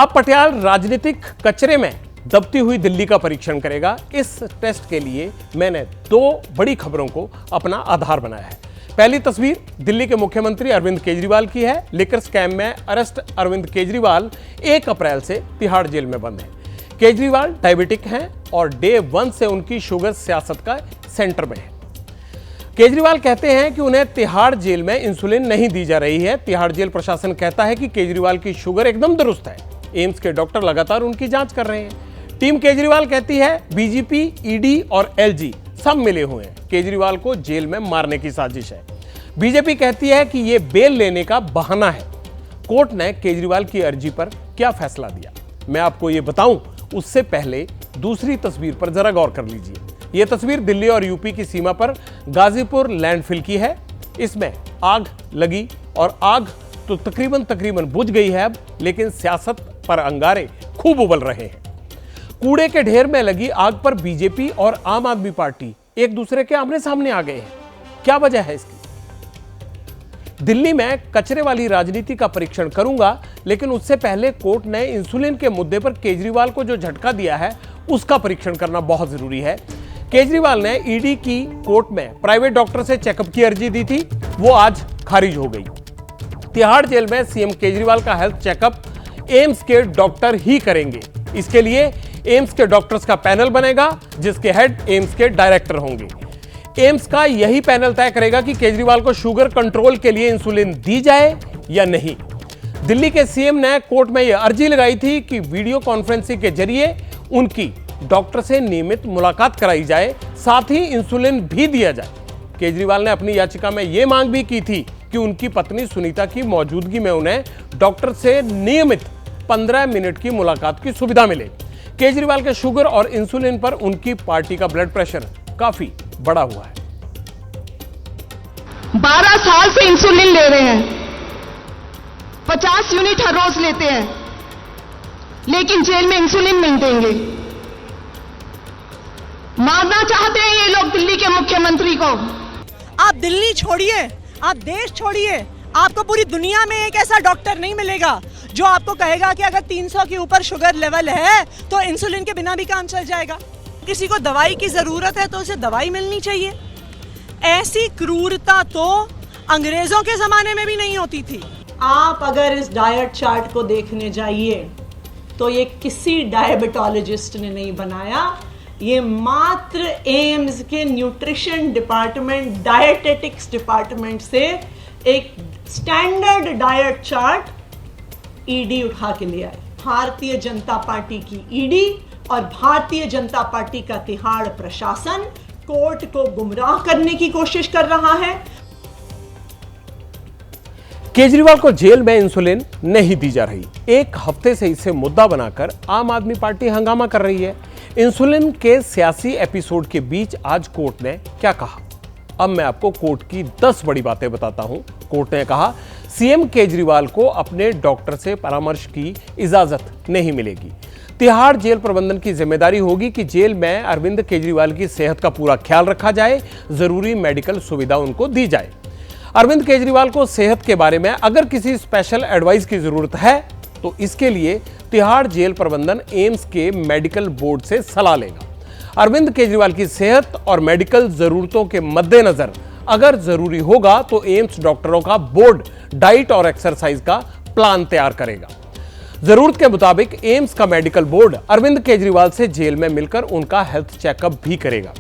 अब पटियाल राजनीतिक कचरे में दबती हुई दिल्ली का परीक्षण करेगा। इस टेस्ट के लिए मैंने दो बड़ी खबरों को अपना आधार बनाया है। पहली तस्वीर दिल्ली के मुख्यमंत्री अरविंद केजरीवाल की है। लिकर स्कैम में अरेस्ट अरविंद केजरीवाल 1 अप्रैल से तिहाड़ जेल में बंद हैं। केजरीवाल डायबिटिक हैं और डे 1 से उनकी शुगर सियासत का सेंटर में है। केजरीवाल कहते हैं कि उन्हें तिहाड़ जेल में इंसुलिन नहीं दी जा रही है। तिहाड़ जेल प्रशासन कहता है कि केजरीवाल की शुगर एकदम दुरुस्त है। एम्स के डॉक्टर लगातार उनकी जांच कर रहे हैं। टीम केजरीवाल कहती है बीजेपी, ईडी और एलजी सब मिले हुए हैं। केजरीवाल को जेल में मारने की साजिश है। बीजेपी कहती है कि यह बेल लेने का बहाना है। कोर्ट ने केजरीवाल की अर्जी पर क्या फैसला दिया, मैं आपको यह बताऊं उससे पहले दूसरी तस्वीर पर जरा गौर कर लीजिए। यह तस्वीर दिल्ली और यूपी की सीमा पर गाजीपुर लैंडफिल की है। इसमें आग लगी और आग तो तकरीबन बुझ गई है अब, लेकिन सियासत पर अंगारे खूब उबल रहे हैं। कूड़े के ढेर में लगी आग पर बीजेपी और आम आदमी पार्टी एक दूसरे के आमने सामने आ गए हैं। क्या वजह है इसकी? दिल्ली में कचरे वाली राजनीति का परीक्षण करूंगा, लेकिन उससे पहले कोर्ट ने इंसुलिन के मुद्दे पर केजरीवाल को जो झटका दिया है उसका परीक्षण करना बहुत जरूरी है। केजरीवाल ने ईडी की कोर्ट में प्राइवेट डॉक्टर से चेकअप की अर्जी दी थी, वो आज खारिज हो गई। तिहाड़ जेल में सीएम केजरीवाल का हेल्थ चेकअप एम्स के डॉक्टर ही करेंगे। इसके लिए एम्स के डॉक्टर्स का पैनल बनेगा, जिसके हेड एम्स के डायरेक्टर होंगे। एम्स का यही पैनल तय करेगा कि केजरीवाल को शुगर कंट्रोल के लिए इंसुलिन दी जाए या नहीं। दिल्ली के सीएम ने कोर्ट में यह अर्जी लगाई थी कि वीडियो कॉन्फ्रेंसिंग के जरिए उनकी डॉक्टर से नियमित मुलाकात कराई जाए, साथ ही इंसुलिन भी दिया जाए। केजरीवाल ने अपनी याचिका में यह मांग भी की थी कि उनकी पत्नी सुनीता की मौजूदगी में उन्हें डॉक्टर से नियमित 15 मिनट की मुलाकात की सुविधा मिले। केजरीवाल के शुगर और इंसुलिन पर उनकी पार्टी का ब्लड प्रेशर काफी बढ़ा हुआ है। 12 साल से इंसुलिन ले रहे हैं, 50 यूनिट हर रोज लेते हैं, लेकिन जेल में इंसुलिन नहीं देंगे। मारना चाहते हैं ये लोग दिल्ली के मुख्यमंत्री को। आप दिल्ली छोड़िए, आप देश छोड़िए, आपको पूरी दुनिया में एक ऐसा डॉक्टर नहीं मिलेगा जो आपको कहेगा कि अगर 300 के ऊपर शुगर लेवल है तो इंसुलिन के बिना भी काम चल जाएगा। किसी को दवाई की जरूरत है तो उसे दवाई मिलनी चाहिए। ऐसी क्रूरता तो अंग्रेजों के जमाने में भी नहीं होती थी। आप अगर इस डाइट चार्ट को देखने जाइए तो ये किसी डायबिटोलॉजिस्ट ने नहीं बनाया, ये मात्र एम्स के न्यूट्रिशन डिपार्टमेंट, डायटेटिक्स डिपार्टमेंट से एक स्टैंडर्ड डाइट चार्ट ईडी उठा के ले आए। भारतीय जनता पार्टी की ईडी और भारतीय जनता पार्टी का तिहाड़ प्रशासन कोर्ट को गुमराह करने की कोशिश कर रहा है। केजरीवाल को जेल में इंसुलिन नहीं दी जा रही। एक हफ्ते से इसे मुद्दा बनाकर आम आदमी पार्टी हंगामा कर रही है। इंसुलिन के सियासी एपिसोड के बीच आज कोर्ट ने क्या कहा, अब मैं आपको कोर्ट की 10 बड़ी बातें बताता हूं। कोर्ट ने कहा सीएम केजरीवाल को अपने डॉक्टर से परामर्श की इजाजत नहीं मिलेगी। तिहाड़ जेल प्रबंधन की जिम्मेदारी होगी कि जेल में अरविंद केजरीवाल की सेहत का पूरा ख्याल रखा जाए, जरूरी मेडिकल सुविधा उनको दी जाए। अरविंद केजरीवाल को सेहत के बारे में अगर किसी स्पेशल एडवाइस की जरूरत है तो इसके लिए तिहाड़ जेल प्रबंधन एम्स के मेडिकल बोर्ड से सलाह लेगा। अरविंद केजरीवाल की सेहत और मेडिकल जरूरतों के मद्देनजर अगर जरूरी होगा तो एम्स डॉक्टरों का बोर्ड डाइट और एक्सरसाइज का प्लान तैयार करेगा। जरूरत के मुताबिक एम्स का मेडिकल बोर्ड अरविंद केजरीवाल से जेल में मिलकर उनका हेल्थ चेकअप भी करेगा।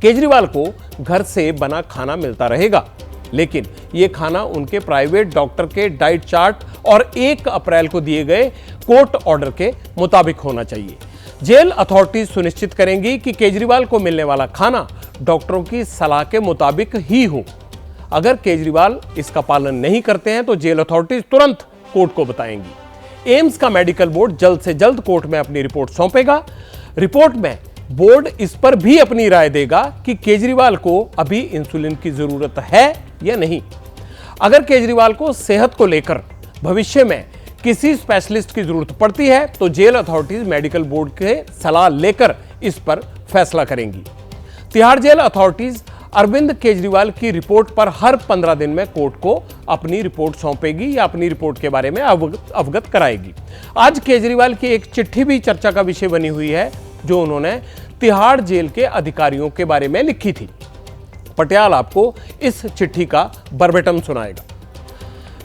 केजरीवाल को घर से बना खाना मिलता रहेगा, लेकिन यह खाना उनके प्राइवेट डॉक्टर के डाइट चार्ट और 1 अप्रैल को दिए गए कोर्ट ऑर्डर के मुताबिक होना चाहिए। जेल अथॉरिटीज सुनिश्चित करेंगी कि केजरीवाल को मिलने वाला खाना डॉक्टरों की सलाह के मुताबिक ही हो। अगर केजरीवाल इसका पालन नहीं करते हैं तो जेल अथॉरिटीज तुरंत कोर्ट को बताएंगी। एम्स का मेडिकल बोर्ड जल्द से जल्द कोर्ट में अपनी रिपोर्ट सौंपेगा। रिपोर्ट में बोर्ड इस पर भी अपनी राय देगा कि केजरीवाल को अभी इंसुलिन की जरूरत है या नहीं। अगर केजरीवाल को सेहत को लेकर भविष्य में किसी स्पेशलिस्ट की जरूरत पड़ती है तो जेल अथॉरिटीज मेडिकल बोर्ड के सलाह लेकर इस पर फैसला करेंगी। तिहाड़ जेल अथॉरिटीज अरविंद केजरीवाल की रिपोर्ट पर हर 15 दिन में कोर्ट को अपनी रिपोर्ट सौंपेगी या अपनी रिपोर्ट के बारे में अवगत कराएगी। आज केजरीवाल की एक चिट्ठी भी चर्चा का विषय बनी हुई है, जो उन्होंने तिहाड़ जेल के अधिकारियों के बारे में लिखी थी। पटियाल आपको इस चिट्ठी का वर्बेटम सुनाएगा।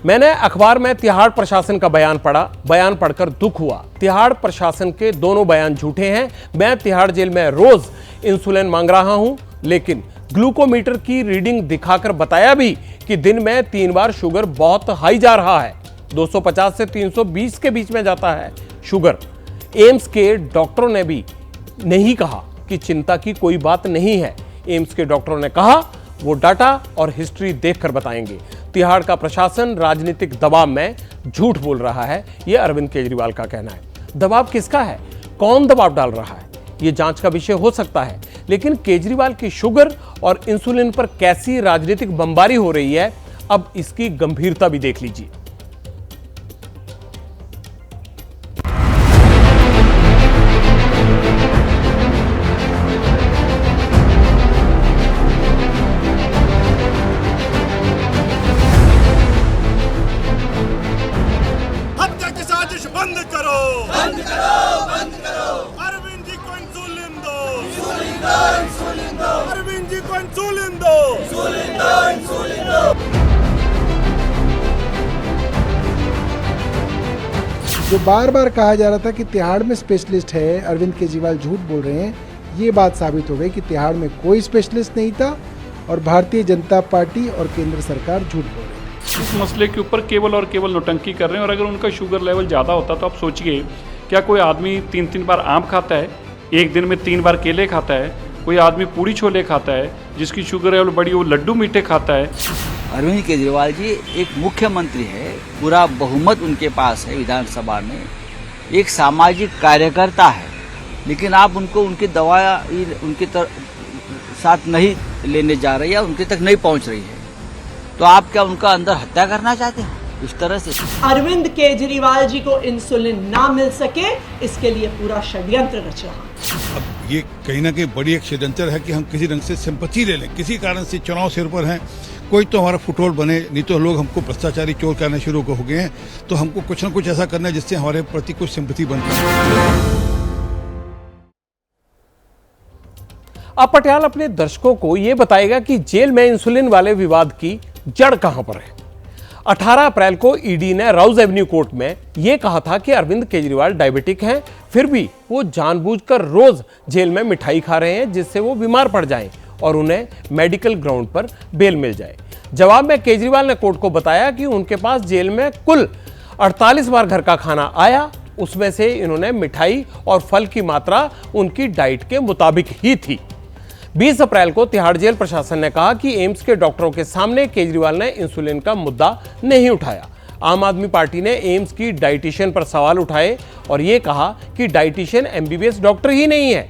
मैंने अखबार में तिहाड़ प्रशासन का बयान पढ़ा। बयान पढ़कर दुख हुआ। तिहाड़ प्रशासन के दोनों बयान झूठे हैं। मैं तिहाड़ जेल में रोज इंसुलिन मांग रहा हूं, लेकिन ग्लूकोमीटर की रीडिंग दिखाकर बताया भी कि दिन में 3 बार शुगर बहुत हाई जा रहा है। 250 से 320 के बीच में जाता है शुगर। एम्स के डॉक्टरों ने भी नहीं कहा कि चिंता की कोई बात नहीं है। एम्स के डॉक्टरों ने कहा वो डाटा और हिस्ट्री देखकर बताएंगे। तिहाड़ का प्रशासन राजनीतिक दबाव में झूठ बोल रहा है, यह अरविंद केजरीवाल का कहना है। दबाव किसका है? कौन दबाव डाल रहा है? यह जांच का विषय हो सकता है, लेकिन केजरीवाल की शुगर और इंसुलिन पर कैसी राजनीतिक बमबारी हो रही है, अब इसकी गंभीरता भी देख लीजिए। बंद करो, बंद करो, बंद करो। अरविंद जी को इंसुलिन दो, इंसुलिन दो, इंसुलिन दो। अरविंद जी को इंसुलिन दो, इंसुलिन दो, इंसुलिन दो। जो बार बार कहा जा रहा था कि तिहाड़ में स्पेशलिस्ट है, अरविंद केजरीवाल झूठ बोल रहे हैं, ये बात साबित हो गई कि तिहाड़ में कोई स्पेशलिस्ट नहीं था और भारतीय जनता पार्टी और केंद्र सरकार झूठ बोल रही है। इस मसले के ऊपर केवल और केवल नौटंकी कर रहे हैं। और अगर उनका शुगर लेवल ज़्यादा होता तो आप सोचिए, क्या कोई आदमी 3-3 बार आम खाता है, एक दिन में 3 बार केले खाता है, कोई आदमी पूड़ी छोले खाता है, जिसकी शुगर लेवल बड़ी वो लड्डू मीठे खाता है। अरविंद केजरीवाल जी एक मुख्यमंत्री है, पूरा बहुमत उनके पास है विधानसभा में, एक सामाजिक कार्यकर्ता है, लेकिन आप उनको उनकी दवा उनके साथ नहीं लेने जा रही है, उनके तक नहीं पहुंच रही है, तो आप क्या उनका अंदर हत्या करना चाहते हैं? इस तरह से अरविंद केजरीवाल जी को इंसुलिन ना मिल सके, इसके लिए पूरा षड्यंत्र रच रहा है। अब ये कहीं ना कहीं बड़ी एक षड्यंत्र है कि हम किसी रंग से सिंपैथी ले लें, किसी कारण से चुनाव सिर पर हैं, कोई तो हमारा फुटबॉल बने, नहीं तो लोग हमको भ्रष्टाचारी चोर करना शुरू हो गए हैं, तो हमको कुछ न कुछ ऐसा करना है जिससे हमारे प्रति कुछ सिंपैथी बन पाए। अब पटियाल अपने दर्शकों को यह बताएगा कि जेल में इंसुलिन वाले विवाद की जड़ कहां पर है। 18 अप्रैल को ईडी ने राउज एवेन्यू कोर्ट में यह कहा था कि अरविंद केजरीवाल डायबिटिक हैं, फिर भी वो जानबूझकर रोज जेल में मिठाई खा रहे हैं जिससे वो बीमार पड़ जाएं और उन्हें मेडिकल ग्राउंड पर बेल मिल जाए। जवाब में केजरीवाल ने कोर्ट को बताया कि उनके पास जेल में कुल 48 बार घर का खाना आया, उसमें से इन्होंने मिठाई और फल की मात्रा उनकी डाइट के मुताबिक ही थी। 20 अप्रैल को तिहाड़ जेल प्रशासन ने कहा कि एम्स के डॉक्टरों के सामने केजरीवाल ने इंसुलिन का मुद्दा नहीं उठाया। आम आदमी पार्टी ने एम्स की डाइटिशियन पर सवाल उठाए और यह कहा कि डाइटिशियन एमबीबीएस डॉक्टर ही नहीं है।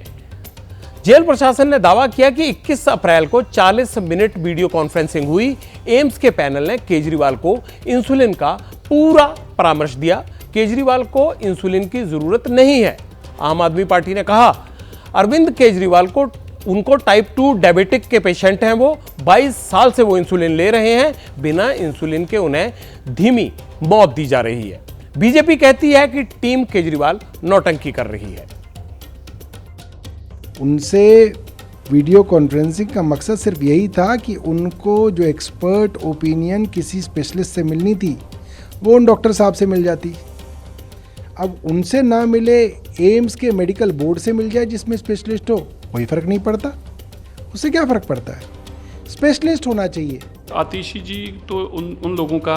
जेल प्रशासन ने दावा किया कि 21 अप्रैल को 40 मिनट वीडियो कॉन्फ्रेंसिंग हुई। एम्स के पैनल ने केजरीवाल को इंसुलिन का पूरा परामर्श दिया। केजरीवाल को इंसुलिन की जरूरत नहीं है। आम आदमी पार्टी ने कहा अरविंद केजरीवाल को उनको टाइप 2 डायबिटिक के पेशेंट हैं, वो 22 साल से वो इंसुलिन ले रहे हैं, बिना इंसुलिन के उन्हें धीमी मौत दी जा रही है। बीजेपी कहती है कि टीम केजरीवाल नौटंकी कर रही है। उनसे वीडियो कॉन्फ्रेंसिंग का मकसद सिर्फ यही था कि उनको जो एक्सपर्ट ओपिनियन किसी स्पेशलिस्ट से मिलनी थी वो उन डॉक्टर साहब से मिल जाती। अब उनसे ना मिले, एम्स के मेडिकल बोर्ड से मिल जाए जिसमें स्पेशलिस्ट हो, कोई फर्क नहीं पड़ता। उससे क्या फर्क पड़ता है? स्पेशलिस्ट होना चाहिए। आतिशी जी तो उन लोगों का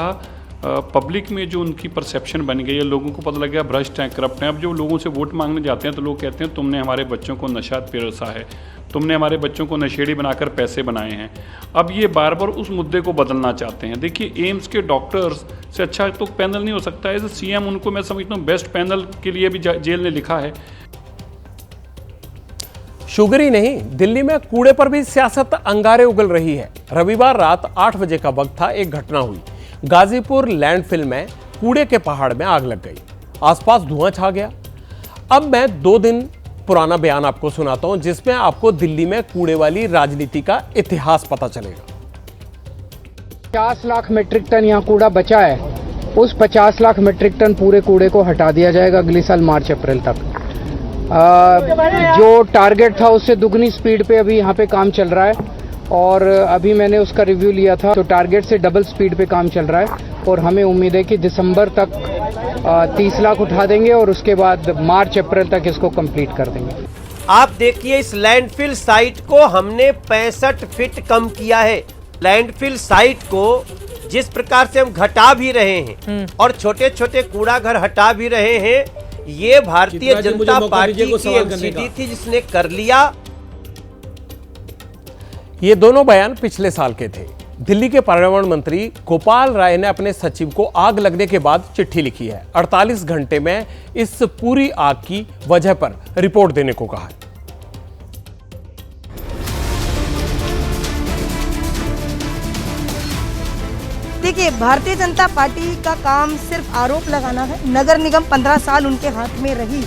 पब्लिक में जो उनकी परसेप्शन बन गई है, लोगों को पता लग गया भ्रष्ट हैं, करप्ट हैं। अब जो लोगों से वोट मांगने जाते हैं तो लोग कहते हैं तुमने हमारे बच्चों को नशा पिरसा है, तुमने हमारे बच्चों को नशेड़ी बनाकर पैसे बनाए हैं। अब ये बार बार उस मुद्दे को बदलना चाहते हैं। देखिए एम्स के डॉक्टर्स से अच्छा तो पैनल नहीं हो सकता है। सीएम उनको मैं समझता हूँ बेस्ट पैनल के लिए भी जेल ने लिखा है। शुगर ही नहीं, दिल्ली में कूड़े पर भी सियासत अंगारे उगल रही है। रविवार रात 8 बजे का वक्त था, एक घटना हुई। गाजीपुर लैंडफिल में कूड़े के पहाड़ में आग लग गई, आसपास धुआं छा गया। अब मैं 2 दिन पुराना बयान आपको सुनाता हूं जिसमें आपको दिल्ली में कूड़े वाली राजनीति का इतिहास पता चलेगा। 50 लाख मीट्रिक टन यहाँ कूड़ा बचा है, उस 50 लाख मीट्रिक टन पूरे कूड़े को हटा दिया जाएगा अगले साल मार्च अप्रैल तक। जो टारगेट था उससे दुगनी स्पीड पे अभी यहाँ पे काम चल रहा है और अभी मैंने उसका रिव्यू लिया था, तो टारगेट से डबल स्पीड पे काम चल रहा है और हमें उम्मीद है कि दिसंबर तक 30 लाख उठा देंगे और उसके बाद मार्च अप्रैल तक इसको कंप्लीट कर देंगे। आप देखिए इस लैंडफिल साइट को हमने 65 फीट कम किया है। लैंडफिल साइट को जिस प्रकार से हम घटा भी रहे हैं और छोटे छोटे कूड़ा घर हटा भी रहे हैं, ये भारतीय जनता पार्टी की एमसीडी थी जिसने कर लिया। ये दोनों बयान पिछले साल के थे। दिल्ली के पर्यावरण मंत्री गोपाल राय ने अपने सचिव को आग लगने के बाद चिट्ठी लिखी है। 48 घंटे में इस पूरी आग की वजह पर रिपोर्ट देने को कहा है। देखिए, भारतीय जनता पार्टी का काम सिर्फ आरोप लगाना है। नगर निगम 15 साल उनके हाथ में रही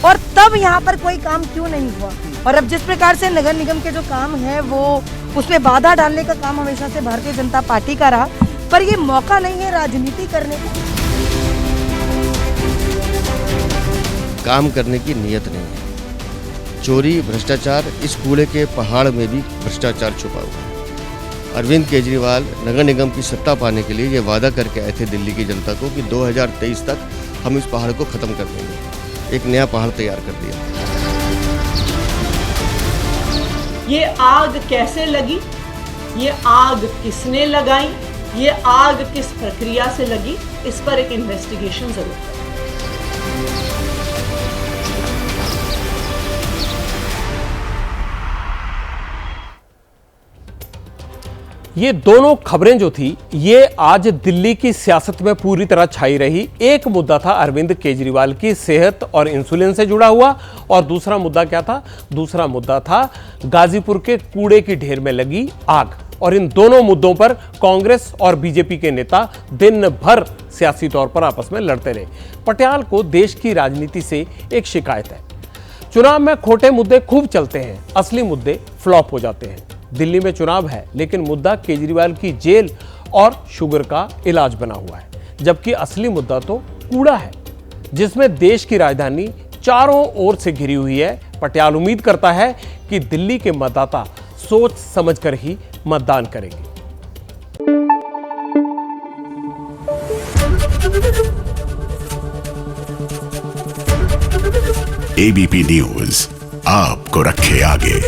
और तब यहाँ पर कोई काम क्यों नहीं हुआ, और अब जिस प्रकार से नगर निगम के जो काम है वो उसमें बाधा डालने का काम हमेशा से भारतीय जनता पार्टी का रहा, पर ये मौका नहीं है राजनीति करने का। काम करने की नीयत नहीं है। चोरी, भ्रष्टाचार, इस कूड़े के पहाड़ में भी भ्रष्टाचार छुपा हुआ है। अरविंद केजरीवाल नगर निगम की सत्ता पाने के लिए ये वादा करके आए थे दिल्ली की जनता को कि 2023 तक हम इस पहाड़ को खत्म कर देंगे। एक नया पहाड़ तैयार कर दिया। ये आग कैसे लगी, ये आग किसने लगाई, ये आग किस प्रक्रिया से लगी, इस पर एक इन्वेस्टिगेशन जरूर है। ये दोनों खबरें जो थी ये आज दिल्ली की सियासत में पूरी तरह छाई रही। एक मुद्दा था अरविंद केजरीवाल की सेहत और इंसुलिन से जुड़ा हुआ, और दूसरा मुद्दा क्या था? दूसरा मुद्दा था गाजीपुर के कूड़े की ढेर में लगी आग। और इन दोनों मुद्दों पर कांग्रेस और बीजेपी के नेता दिन भर सियासी तौर पर आपस में लड़ते रहे। पटियाल को देश की राजनीति से एक शिकायत है, चुनाव में खोटे मुद्दे खूब चलते हैं, असली मुद्दे फ्लॉप हो जाते हैं। दिल्ली में चुनाव है लेकिन मुद्दा केजरीवाल की जेल और शुगर का इलाज बना हुआ है, जबकि असली मुद्दा तो कूड़ा है जिसमें देश की राजधानी चारों ओर से घिरी हुई है। पटियाल उम्मीद करता है कि दिल्ली के मतदाता सोच समझकर ही मतदान करेंगे। एबीपी न्यूज आपको रखे आगे।